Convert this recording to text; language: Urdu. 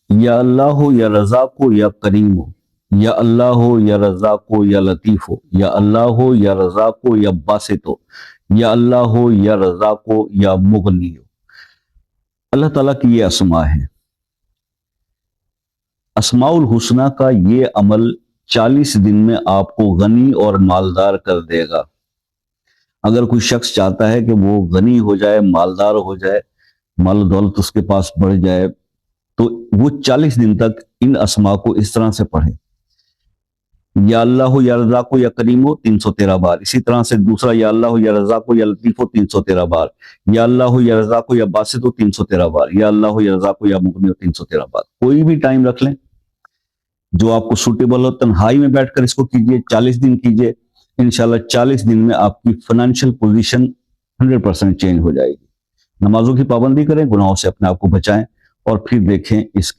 یا اللہ ہو یا رزاق ہو یا کریم ہو، یا اللہ ہو یا رزاق ہو یا لطیف ہو، یا اللہ ہو یا رزاق ہو یا باسط ہو، یا اللہ ہو یا رزاق ہو یا مغنی ہو۔ اللہ تعالیٰ کی یہ اسماء ہے۔ اسماء الحسنہ کا یہ عمل 40 دن میں آپ کو غنی اور مالدار کر دے گا۔ اگر کوئی شخص چاہتا ہے کہ وہ غنی ہو جائے، مالدار ہو جائے، مال و دولت اس کے پاس بڑھ جائے، تو وہ 40 دن تک ان اسماء کو اس طرح سے پڑھے۔ یا اللہ ہو یا رزاق ہو یا کریم ہو 313 بار، اسی طرح سے دوسرا یا اللہ ہو یا رزاق ہو یا لطیف ہو 313 بار، یا اللہ ہو یا رزاق ہو یا باسط ہو 313 بار، یا اللہ ہو یا رزاق ہو یا مغنی ہو 313 بار۔ کوئی بھی ٹائم رکھ لیں جو آپ کو سوٹیبل ہو، تنہائی میں بیٹھ کر اس کو کیجئے، 40 دن کیجئے، انشاءاللہ 40 دن میں آپ کی فائنینشیل پوزیشن 100% چینج ہو جائے گی۔ نمازوں کی پابندی کریں، گناہوں سے اپنے آپ کو بچائیں، اور پھر دیکھیں اس کی